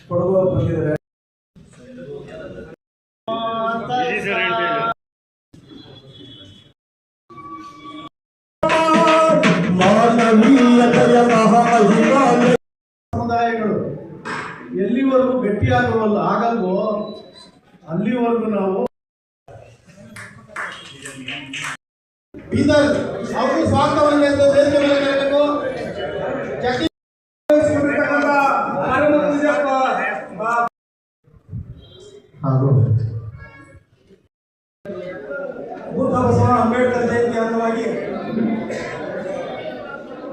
ಕೊಡಗವರು ಬಂದಿದ್ದಾರೆ. ಸಮುದಾಯಗಳು ಎಲ್ಲಿವರೆಗೂ ಆಗಲ್ವೋ ಅಲ್ಲಿವರೆಗೂ ನಾವು ಬೀದರ್ ಅವರು ಸ್ವಾಗತವನ್ನು ಹೇಳಬೇಕು. ಹಾಗೂ ಬುದ್ಧ ಬಸವ ಅಂಬೇಡ್ಕರ್ ಜಯಂತಿ ಅಂಗವಾಗಿ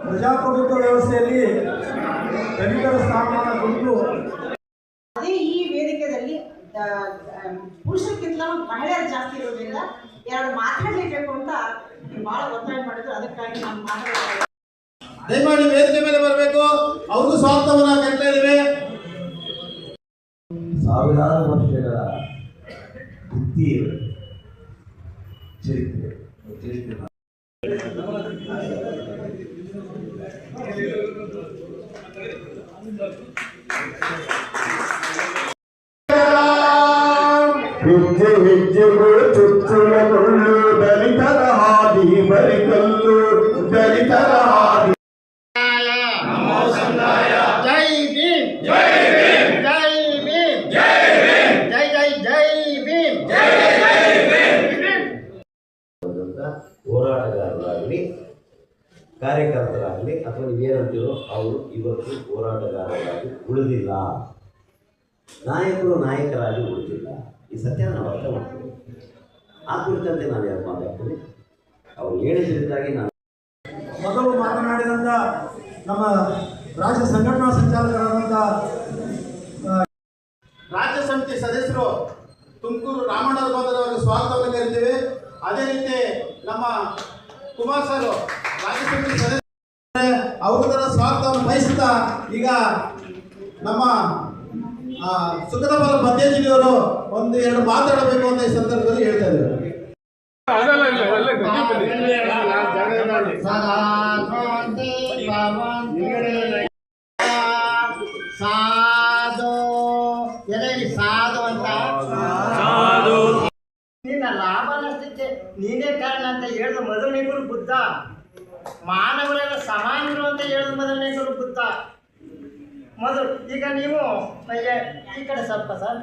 ಪ್ರಜಾಪ್ರಭುತ್ವ ವ್ಯವಸ್ಥೆಯಲ್ಲಿ ದಲಿತರ ಸ್ಥಾನಮಾನ ಕುರಿತು ಅದೇ ಈ ವೇದಿಕೆಯಲ್ಲಿ ಪುರುಷರಿಗಿಂತ ಮಹಿಳೆಯರು ಜಾಸ್ತಿ ಇರೋದ್ರಿಂದ ಎರಡು ಮಾತಾಡಲೇಬೇಕು ಅಂತ ಬಹಳ ಒತ್ತಾಯ ಮಾಡಿದ್ರು. ಅದಕ್ಕಾಗಿ ನಾನು ಮಾತಾಡ್ತಾ ದಯಮಾಡಿ ವೇದಿಕೆ ಮೇಲೆ ಬರಬೇಕು. ಅವ್ರಿಗೂ ಸ್ವಾಗತವನ್ನ ಕರಿತಾ ಇದ್ದೇವೆ. ಸಾವಿರಾರು ವರ್ಷಗಳ ಬುದ್ಧಿ ಚರಿತ್ರೆ ಹೆಜ್ಜೆ ಹೆಜ್ಜೆಗೂ ಚುಚ್ಚುಳಗೊಳ್ಳು ದಲಿತರ ಹಾದಿ ಬರಿಕಲ್ಲು ದಲಿತರ ಹಾದಿ. ಜೈ ಭೀಮ್, ಜೈ ಭೀಮ್, ಜೈ ಭೀಮ್, ಜೈ ಭೀಮ್, ಜೈ ಜೈ ಜೈ ಭೀಮ್, ಜೈ ಜೈ ಭೀಮ್. ಹೋರಾಟಗಾರರಾಗಲಿ ಕಾರ್ಯಕರ್ತರಾಗಲಿ ಅಥವಾ ನೀವೇನಂತೀರೋ ಅವರು ಇವತ್ತು ಹೋರಾಟಗಾರರಾಗಿ ಉಳಿದಿಲ್ಲ, ನಾಯಕರಾಗಿ ಉಳಿದಿಲ್ಲ. ಈ ಸತ್ಯ ನಾವು ಅರ್ಥ ಮಾಡ್ತೀವಿ. ಆ ಕುರಿತಂತೆ ನಾನು ಯಾರು ಮಾತಾಡ್ತೀನಿ, ಅವರು ಹೇಳಿದ್ದರಿಂದಾಗಿ ನಾನು ಮೊದಲು ಮಾತನಾಡಿದಂಥ ನಮ್ಮ ರಾಜ್ಯ ಸಂಘಟನಾ ಸಂಚಾಲಕರಾದಂಥ ರಾಜ್ಯ ಸಮಿತಿ ಸದಸ್ಯರು ತುಮಕೂರು ರಾಮಣ್ಣ ಅವರಿಗೆ ಸ್ವಾಗತವನ್ನು ಕರಿತೀವಿ. ಅದೇ ರೀತಿ ನಮ್ಮ ಕುಮಾರ್ ಸರ್ ರಾಜ್ಯ ಸಮಿತಿ ಸದಸ್ಯರು ಅವರ ಸ್ವಾಗತವನ್ನು ಬಯಸುತ್ತಾ ಈಗ ನಮ್ಮ ಸುಖದಬಲ ಮಧ್ಯಜಿಯವರು ಒಂದು ಎರಡು ಮಾತಾಡಬೇಕು ಅಂತ ಈ ಸಂದರ್ಭದಲ್ಲಿ ಹೇಳ್ತಾ ಇದ್ದಾರೆ. ಸಾಧು ಅಂತ ನಿನ್ನ ಲಾಭ ನಷ್ಟಕ್ಕೆ ನೀನೇ ಕಾರಣ ಅಂತ ಹೇಳಿದ ಮೊದಲನೇ ಗುರು ಬುದ್ಧ. ಮಾನವರೆಲ್ಲ ಸಮಾನರು ಅಂತ ಹೇಳಿದ ಮೊದಲನೇ ಗುರು ಬುದ್ಧ ಮೊದಲು. ಈಗ ನೀವು ಈ ಕಡೆ ಸ್ವಲ್ಪ ಸರ್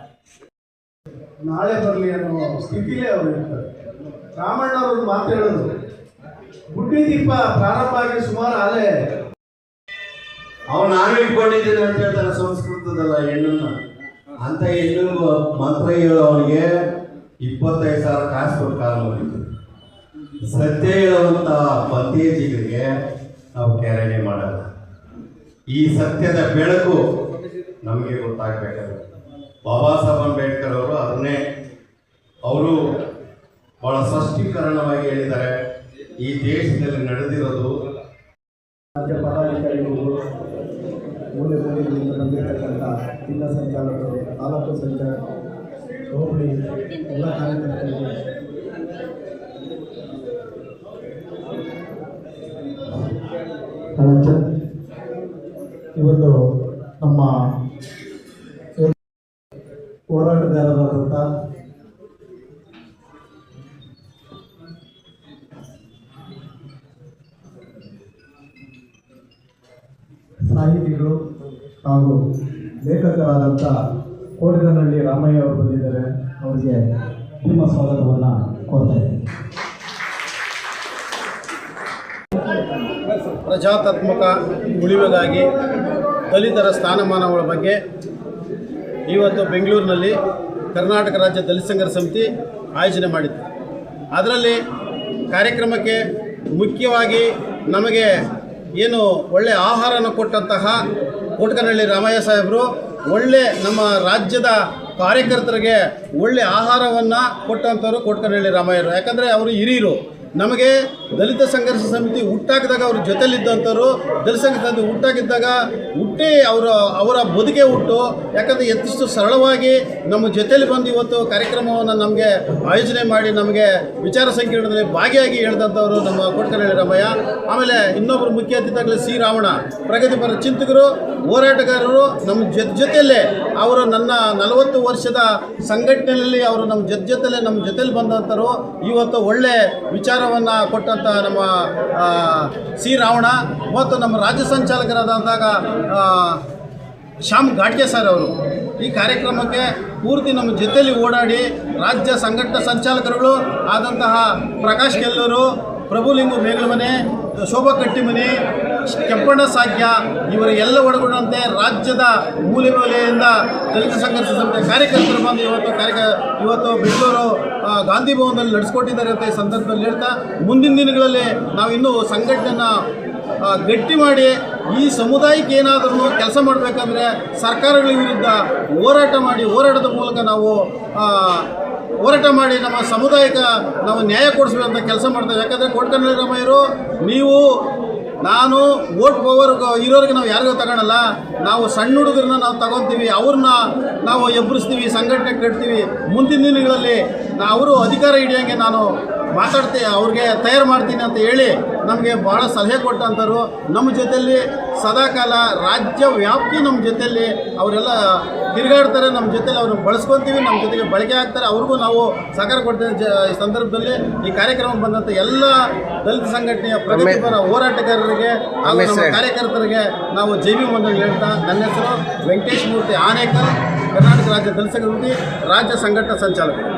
ನಾಳೆ ಬರಲಿ ಅನ್ನೋ ಸ್ಥಿತಿಲೇ ಅವರು ಇರ್ತಾರೆ. ರಾಮಣ್ಣ ಅವರು ಮಾತು ಹೇಳೋದು, ಗುಡ್ಡಿ ದೀಪ ಪ್ರಾರಂಭ ಆಗಿ ಸುಮಾರು ಆಲೆ ಅವನು ನಾನು ಇಟ್ಕೊಂಡಿದ್ದೀನಿ ಅಂತ ಹೇಳ್ತಾನೆ ಸಂಸ್ಕೃತದಲ್ಲ ಹೆಣ್ಣನ್ನ. ಅಂತ ಹೆಣ್ಣು ಮಂತ್ರ ಹೇಳೋ ಅವನಿಗೆ 25,000 ಕಾಸು ಕೊಟ್ಟು ಕಾಲ ಮಾಡಿದ್ದು. ಸತ್ಯ ಹೇಳುವಂಥ ಪಂಥೇಜಿಗರಿಗೆ ನಾವು ಕ್ಯಾರಣೆ ಮಾಡಲ್ಲ. ಈ ಸತ್ಯದ ಬೆಳಕು ನಮಗೆ ಗೊತ್ತಾಗಬೇಕಾಗುತ್ತೆ. ಬಾಬಾ ಸಾಹೇಬ್ ಅಂಬೇಡ್ಕರ್ ಅವರು ಅದನ್ನೇ ಅವರು ಬಹಳ ಸ್ಪಷ್ಟೀಕರಣವಾಗಿ ಹೇಳಿದ್ದಾರೆ. ಈ ದೇಶದಲ್ಲಿ ನಡೆದಿರೋದು ರಾಜ್ಯ ಪದಾಧಿಕಾರಿಗಳು, ಮೂಲೆ ಮೂಲೆಗಳಿಂದ ಬಂದಿರತಕ್ಕಂಥ ಜಿಲ್ಲಾ ಸಂಚಾಲಕರು, ತಾಲೂಕು ಸಂಚಾಲಕರು, ಹೋಬಳಿ ಎಲ್ಲ ಕಾರ್ಯಕರ್ತರಿಗೆ ಇವತ್ತು ನಮ್ಮ ಹೋರಾಟಗಾರರಾದಂಥ ಸಾಹಿತಿಗಳು ಹಾಗೂ ಲೇಖಕರಾದಂಥ ಕೋಡಿಗನಹಳ್ಳಿ ರಾಮಯ್ಯ ಅವರು ಬಂದಿದ್ದಾರೆ. ಅವರಿಗೆ ನಿಮ್ಮ ಸ್ವಾಗತವನ್ನು ಕೋರ್ತಾ ಇದ್ದೀನಿ. ಪ್ರಜಾತಾತ್ಮಕ ಉಳಿವಿಗಾಗಿ ದಲಿತರ ಸ್ಥಾನಮಾನಗಳ ಬಗ್ಗೆ ಇವತ್ತು ಬೆಂಗಳೂರಿನಲ್ಲಿ ಕರ್ನಾಟಕ ರಾಜ್ಯ ದಲಿತ ಸಂಘರ್ಷ ಸಮಿತಿ ಆಯೋಜನೆ ಮಾಡಿತ್ತು. ಅದರಲ್ಲಿ ಕಾರ್ಯಕ್ರಮಕ್ಕೆ ಮುಖ್ಯವಾಗಿ ನಮಗೆ ಏನು ಒಳ್ಳೆಯ ಆಹಾರನ ಕೊಟ್ಟಂತಹ ಕೋಡಿಗನಹಳ್ಳಿ ರಾಮಯ್ಯ ಸಾಹೇಬರು ಒಳ್ಳೆ ನಮ್ಮ ರಾಜ್ಯದ ಕಾರ್ಯಕರ್ತರಿಗೆ ಒಳ್ಳೆ ಆಹಾರವನ್ನು ಕೊಟ್ಟಂಥವ್ರು ಕೋಡಿಗನಹಳ್ಳಿ ರಾಮಯ್ಯರು. ಯಾಕಂದರೆ ಅವರು ಹಿರಿಯರು, ನಮಗೆ ದಲಿತ ಸಂಘರ್ಷ ಸಮಿತಿ ಹುಟ್ಟಾಕಿದಾಗ ಅವ್ರ ಜೊತೆಲಿದ್ದಂಥವ್ರು ದಲಿತ ಸಂಘರ್ಷ ಸಮಿತಿ ಹುಟ್ಟಾಕಿದ್ದಾಗ ಅವರ ಬದುಕೆ ಹುಟ್ಟು, ಯಾಕಂದರೆ ಎತ್ತಿಷ್ಟು ಸರಳವಾಗಿ ನಮ್ಮ ಜೊತೆಲಿ ಬಂದು ಇವತ್ತು ಕಾರ್ಯಕ್ರಮವನ್ನು ನಮಗೆ ಆಯೋಜನೆ ಮಾಡಿ ನಮಗೆ ವಿಚಾರ ಸಂಕಿರಣದಲ್ಲಿ ಭಾಗಿಯಾಗಿ ಹೇಳಿದಂಥವರು ನಮ್ಮ ಕೋಟ್ಕನಹಳ್ಳಿ ರಾಮಯ್ಯ. ಆಮೇಲೆ ಇನ್ನೊಬ್ಬರು ಮುಖ್ಯ ಅತಿಥಿಗಳು ಸಿ ರಾವಣ, ಪ್ರಗತಿಪರ ಚಿಂತಕರು, ಹೋರಾಟಗಾರರು, ನಮ್ಮ ಜೊತೆಯಲ್ಲೇ ಅವರು ನನ್ನ 40 ವರ್ಷದ ಸಂಘಟನೆಯಲ್ಲಿ ಅವರು ನಮ್ಮ ಜೊತೆಲಿ ಬಂದಂಥರು. ಇವತ್ತು ಒಳ್ಳೆ ವಿಚಾರವನ್ನು ಕೊಟ್ಟಂಥ ನಮ್ಮ ಸಿ ರಾವಣ ಮತ್ತು ನಮ್ಮ ರಾಜ್ಯ ಸಂಚಾಲಕರಾದಂತಹ ಶ್ಯಾಮ್ ಘಾಟ್ಗೆ ಸರ್ ಅವರು ಈ ಕಾರ್ಯಕ್ರಮಕ್ಕೆ ಪೂರ್ತಿ ನಮ್ಮ ಜೊತೆಯಲ್ಲಿ ಓಡಾಡಿ ರಾಜ್ಯ ಸಂಘಟನಾ ಸಂಚಾಲಕರುಗಳು ಆದಂತಹ ಪ್ರಕಾಶ್ ಕೆಲ್ಲೂರು, ಪ್ರಭುಲಿಂಗು ಮೇಘಲಮನೆ, ಶೋಭಾ ಕಟ್ಟಿಮನಿ, ಕೆಂಪಣ್ಣ ಸಾಧ್ಯ ಇವರೆಲ್ಲ ಒಳಗೊಂಡಂತೆ ರಾಜ್ಯದ ಮೂಲೆ ಮೂಲೆಯಿಂದ ದಲಿತ ಸಂಘರ್ಷ ಸಮಿತಿಯ ಕಾರ್ಯಕರ್ತರು ಬಂದು ಇವತ್ತು ಬೆಂಗಳೂರು ಗಾಂಧಿ ಭವನದಲ್ಲಿ ನಡೆಸ್ಕೊಟ್ಟಿದ್ದಾರೆ ಅಂತ ಈ ಸಂದರ್ಭದಲ್ಲಿ ಹೇಳ್ತಾ, ಮುಂದಿನ ದಿನಗಳಲ್ಲಿ ನಾವು ಇನ್ನೂ ಸಂಘಟನೆಯನ್ನು ಗಟ್ಟಿ ಮಾಡಿ ಈ ಸಮುದಾಯಕ್ಕೆ ಏನಾದರೂ ಕೆಲಸ ಮಾಡಬೇಕಂದ್ರೆ ಸರ್ಕಾರಗಳ ವಿರುದ್ಧ ಹೋರಾಟದ ಮೂಲಕ ನಾವು ಹೋರಾಟ ಮಾಡಿ ನಮ್ಮ ಸಮುದಾಯಕ್ಕೆ ನಾವು ನ್ಯಾಯ ಕೊಡಿಸ್ಬೇಕಂತ ಕೆಲಸ ಮಾಡ್ತೇವೆ. ಯಾಕಂದರೆ ಕೋಟ್ಕನಹಳ್ಳಿ ರಾಮಯ್ಯರು, ನಾನು ವೋಟ್ ಪವರ್ ಇರೋರಿಗೆ ನಾವು ಯಾರಿಗೂ ತಗೊಳಲ್ಲ, ನಾವು ಸಣ್ಣ ಹುಡುಗರನ್ನ ನಾವು ತಗೊತೀವಿ, ಅವ್ರನ್ನ ನಾವು ಎಬ್ಬರಿಸ್ತೀವಿ, ಸಂಘಟನೆ ಕಟ್ತೀವಿ. ಮುಂದಿನ ದಿನಗಳಲ್ಲಿ ಅವರು ಅಧಿಕಾರ ಹಿಡಿಯೋಂಗೆ ನಾನು ಅವ್ರಿಗೆ ತಯಾರು ಮಾಡ್ತೀನಿ ಅಂತ ಹೇಳಿ ನಮಗೆ ಭಾಳ ಸಲಹೆ ಕೊಟ್ಟಂಥವ್ರು. ನಮ್ಮ ಜೊತೆಯಲ್ಲಿ ಸದಾಕಾಲ ರಾಜ್ಯ ವ್ಯಾಪ್ತಿ ನಮ್ಮ ಜೊತೆಯಲ್ಲಿ ಅವರೆಲ್ಲ ತಿರುಗಾಡ್ತಾರೆ, ನಮ್ಮ ಜೊತೆಲಿ ಅವ್ರನ್ನ ಬಳಸ್ಕೊತೀವಿ, ನಮ್ಮ ಜೊತೆಗೆ ಬಳಕೆ ಆಗ್ತಾರೆ, ಅವ್ರಿಗೂ ನಾವು ಸಹಕಾರ ಕೊಡ್ತೇವೆ. ಈ ಸಂದರ್ಭದಲ್ಲಿ ಈ ಕಾರ್ಯಕ್ರಮ ಬಂದಂಥ ಎಲ್ಲ ದಲಿತ ಸಂಘಟನೆಯ ಪ್ರಗತಿಪರ ಹೋರಾಟಗಾರರಿಗೆ ಹಾಗೂ ನಮ್ಮ ಕಾರ್ಯಕರ್ತರಿಗೆ ನಾವು ಜೈವಿ ಮಂಡಳಿ ಹೇಳ್ತಾ, ನನ್ನ ಹೆಸರು ವೆಂಕಟೇಶ್ ಮೂರ್ತಿ ಆನೇಕಲ್, ಕರ್ನಾಟಕ ರಾಜ್ಯ ದಲಿತ ಸಂಘಟನೆ ರಾಜ್ಯ ಸಂಘಟನಾ ಸಂಚಾಲಕರು.